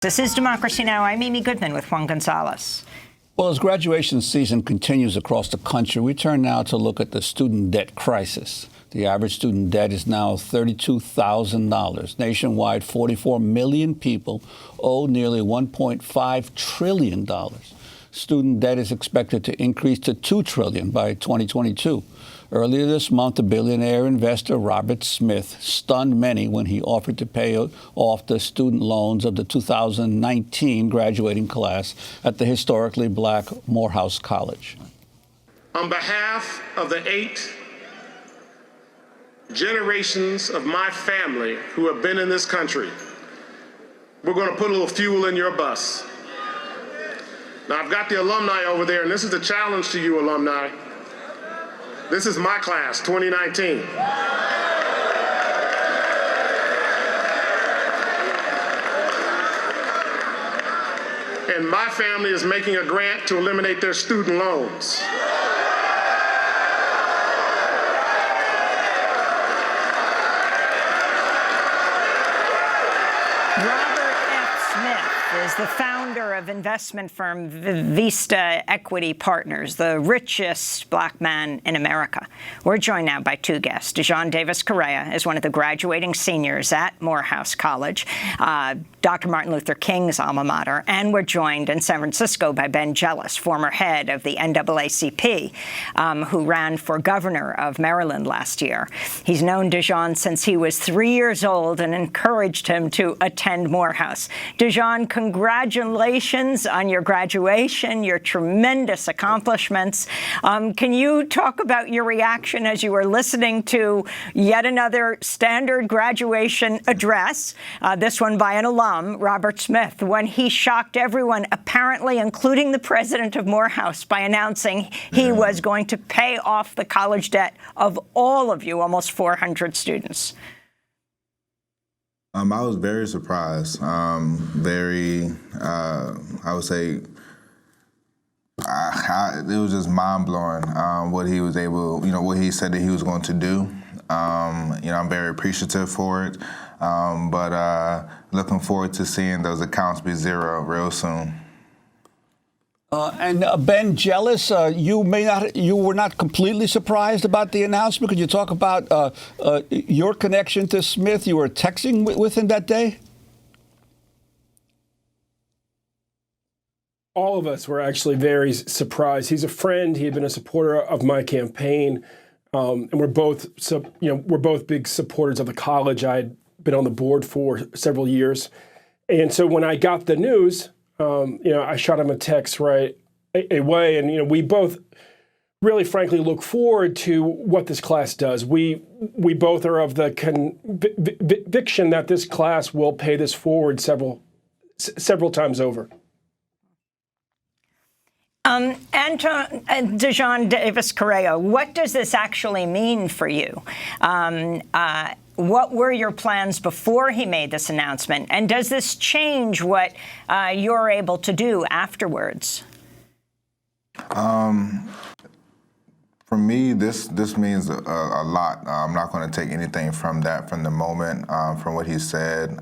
This is Democracy Now! I'm Amy Goodman with Juan Gonzalez. Well, as graduation season continues across the country, we turn now to look at the student debt crisis. The average student debt is now $32,000. Nationwide, 44 million people owe nearly $1.5 trillion. Student debt is expected to increase to $2 trillion by 2022. Earlier this month, the billionaire investor Robert Smith stunned many when he offered to pay off the student loans of the 2019 graduating class at the historically black Morehouse College. On behalf of the 8 generations of my family who have been in this country, we're going to put a little fuel in your bus. Now, I've got the alumni over there, and this is the challenge to you, alumni. This is my class, 2019. And my family is making a grant to eliminate their student loans. Is the founder of investment firm Vista Equity Partners, the richest black man in America. We're joined now by two guests. DeJaun Davis-Correia is one of the graduating seniors at Morehouse College, Dr. Martin Luther King's alma mater, and we're joined in San Francisco by Ben Jealous, former head of the NAACP, who ran for governor of Maryland last year. He's known DeJaun since he was 3 years old and encouraged him to attend Morehouse. DeJaun, congratulations on your graduation, your tremendous accomplishments. Can you talk about your reaction as you were listening to yet another standard graduation address, this one by an alum, Robert Smith, when he shocked everyone, apparently including the president of Morehouse, by announcing he was going to pay off the college debt of all of you, almost 400 students? I was very surprised. I would say, it was just mind-blowing what he was able, what he said that he was going to do. I'm very appreciative for it, but looking forward to seeing those accounts be zero real soon. And Ben Jealous, you were not completely surprised about the announcement. Could you talk about your connection to Smith? You were texting with him that day? All of us were actually very surprised. He's a friend. He had been a supporter of my campaign, and we're both big supporters of the college. I had been on the board for several years, and so when I got the news, I shot him a text right away, and we both really, frankly, look forward to what this class does. We both are of the conviction that this class will pay this forward several times over. And DeJaun Davis-Correia, what does this actually mean for you? What were your plans before he made this announcement? And does this change what you're able to do afterwards? For me, this means a lot. I'm not going to take anything from the moment, from what he said,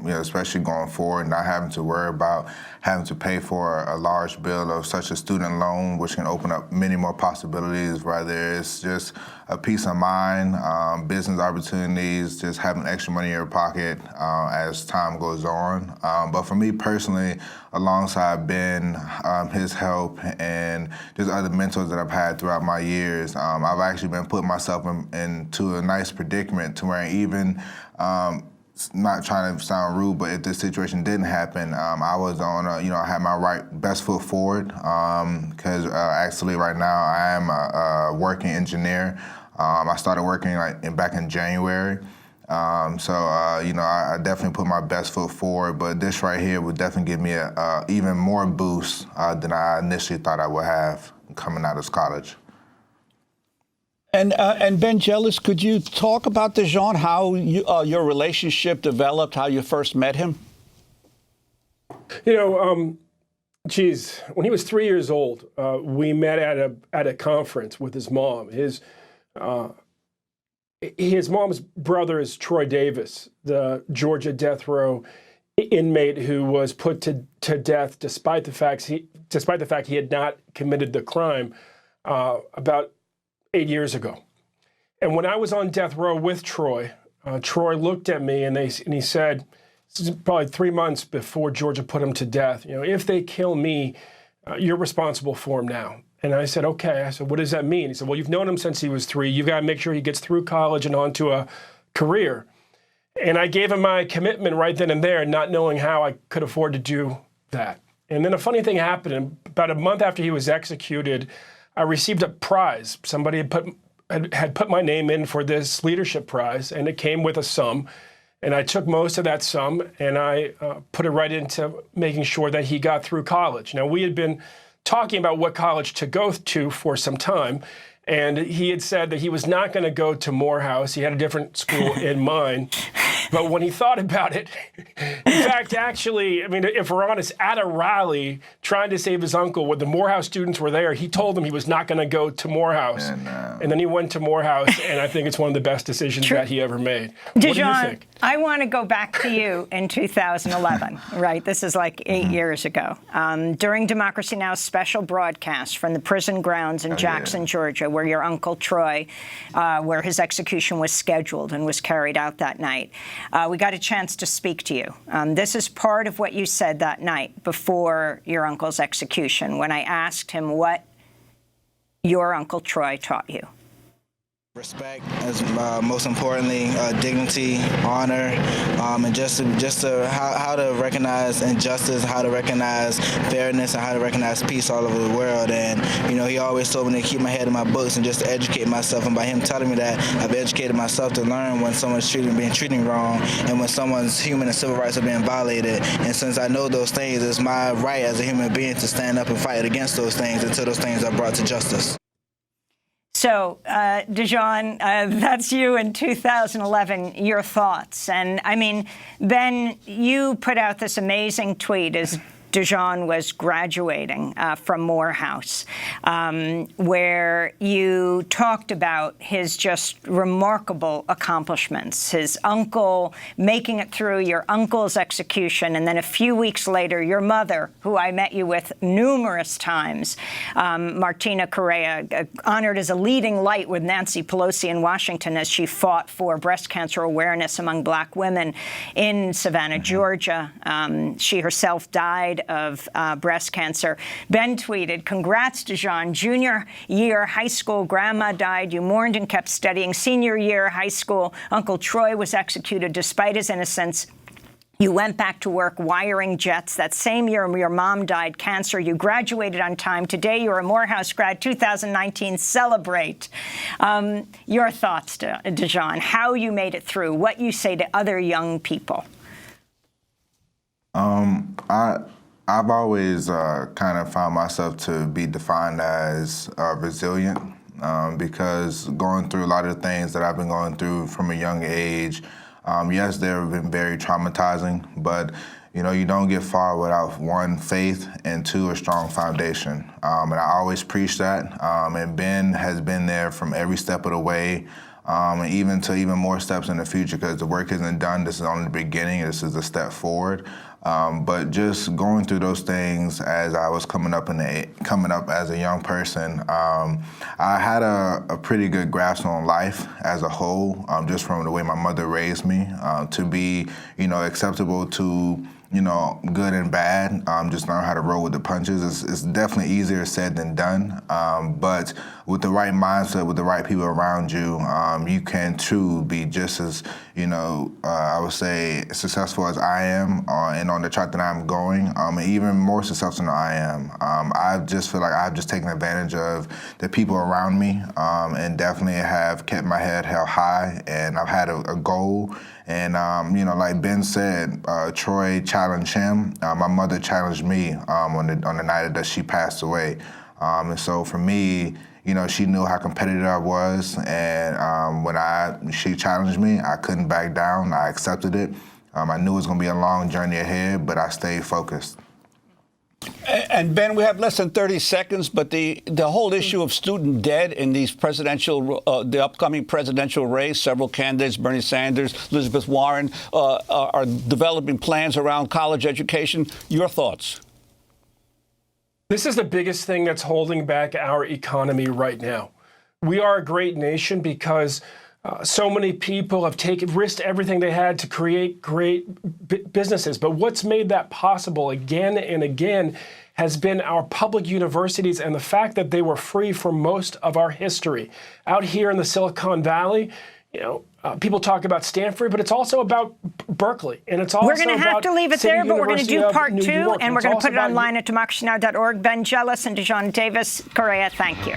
especially going forward, not having to worry about having to pay for a large bill of such a student loan, which can open up many more possibilities, whether it's just a peace of mind, business opportunities, just having extra money in your pocket as time goes on. But for me personally, alongside Ben, his help, and just other mentors that I've had throughout my years, I've actually been putting myself into a nice predicament to where even, not trying to sound rude, but if this situation didn't happen, I was on, I had my best foot forward, because actually right now I am a working engineer. I started working back in January. I definitely put my best foot forward, but this right here would definitely give me a even more boost than I initially thought I would have coming out of college. And Ben Jealous, could you talk about DeJaun, how your relationship developed, how you first met him? When he was 3 years old, we met at a conference with his mom. His mom's brother is Troy Davis, the Georgia death row inmate who was put to death despite the fact he had not committed the crime about 8 years ago. And when I was on death row with Troy, Troy looked at me and he said, this is probably 3 months before Georgia put him to death, if they kill me, you're responsible for him now. And I said, okay. I said, what does that mean? He said, well, you've known him since he was 3. You've got to make sure he gets through college and onto a career. And I gave him my commitment right then and there, not knowing how I could afford to do that. And then a funny thing happened. About a month after he was executed, I received a prize. Somebody had put my name in for this leadership prize, and it came with a sum. And I took most of that sum, and I put it right into making sure that he got through college. Now, we had been talking about what college to go to for some time, and he had said that he was not going to go to Morehouse. He had a different school in mind. But when he thought about it, in fact, actually, I mean, if we're honest, at a rally trying to save his uncle, when the Morehouse students were there, he told them he was not going to go to Morehouse. And then he went to Morehouse, and I think it's one of the best decisions that he ever made. What do you think? I want to go back to you in 2011, right? This is like 8 years ago. During Democracy Now!'s special broadcast from the prison grounds in Jackson, Georgia, where your uncle Troy, where his execution was scheduled and was carried out that night. We got a chance to speak to you. This is part of what you said that night before your uncle's execution, when I asked him what your Uncle Troy taught you. Respect, as most importantly, dignity, honor, and just how to recognize injustice, how to recognize fairness, and how to recognize peace all over the world. And he always told me to keep my head in my books and just to educate myself. And by him telling me that, I've educated myself to learn when someone's being treated wrong, and when someone's human and civil rights are being violated. And since I know those things, it's my right as a human being to stand up and fight against those things until those things are brought to justice. So, DeJaun, that's you in 2011, your thoughts. And, I mean, Ben, you put out this amazing tweet as DeJaun was graduating from Morehouse, where you talked about his just remarkable accomplishments, his uncle making it through your uncle's execution, and then a few weeks later, your mother, who I met you with numerous times, Martina Correa, honored as a leading light with Nancy Pelosi in Washington as she fought for breast cancer awareness among Black women in Savannah, Georgia. She herself died of breast cancer. Ben tweeted, "Congrats, DeJaun. Junior year high school, grandma died. You mourned and kept studying. Senior year high school, Uncle Troy was executed despite his innocence. You went back to work wiring jets. That same year, your mom died, cancer. You graduated on time. Today, you're a Morehouse grad. 2019, celebrate." Your thoughts, DeJaun, how you made it through, what you say to other young people. I've always kind of found myself to be defined as resilient because going through a lot of the things that I've been going through from a young age, yes, they've been very traumatizing, but you don't get far without, 1, faith, and 2, a strong foundation. And I always preach that. And Ben has been there from every step of the way. And even more steps in the future, because the work isn't done. This is only the beginning. This is a step forward. But just going through those things as I was coming up as a young person, I had a pretty good grasp on life as a whole, just from the way my mother raised me, to be, acceptable to, good and bad, just learn how to roll with the punches. It's definitely easier said than done, but with the right mindset, with the right people around you, you can too be just as, I would say, successful as I am, and on the track that I'm going, and even more successful than I am. I just feel like I've just taken advantage of the people around me, and definitely have kept my head held high, and I've had a goal. And, like Ben said, Troy challenged him. My mother challenged me on the night that she passed away. And so for me, she knew how competitive I was. And when she challenged me, I couldn't back down. I accepted it. I knew it was going to be a long journey ahead, but I stayed focused. And Ben, we have less than 30 seconds, but the whole issue of student debt in these the upcoming presidential race, several candidates, Bernie Sanders, Elizabeth Warren, are developing plans around college education. Your thoughts? This is the biggest thing that's holding back our economy right now. We are a great nation because so many people have risked everything they had to create great businesses. But what's made that possible again and again has been our public universities and the fact that they were free for most of our history. Out here in the Silicon Valley, people talk about Stanford, but it's also about Berkeley, and it's also we're going to have to leave it there, but we're going to do part two, and we're going to put it online at democracynow.org. Ben Jealous and DeJaun Davis-Correia, thank you.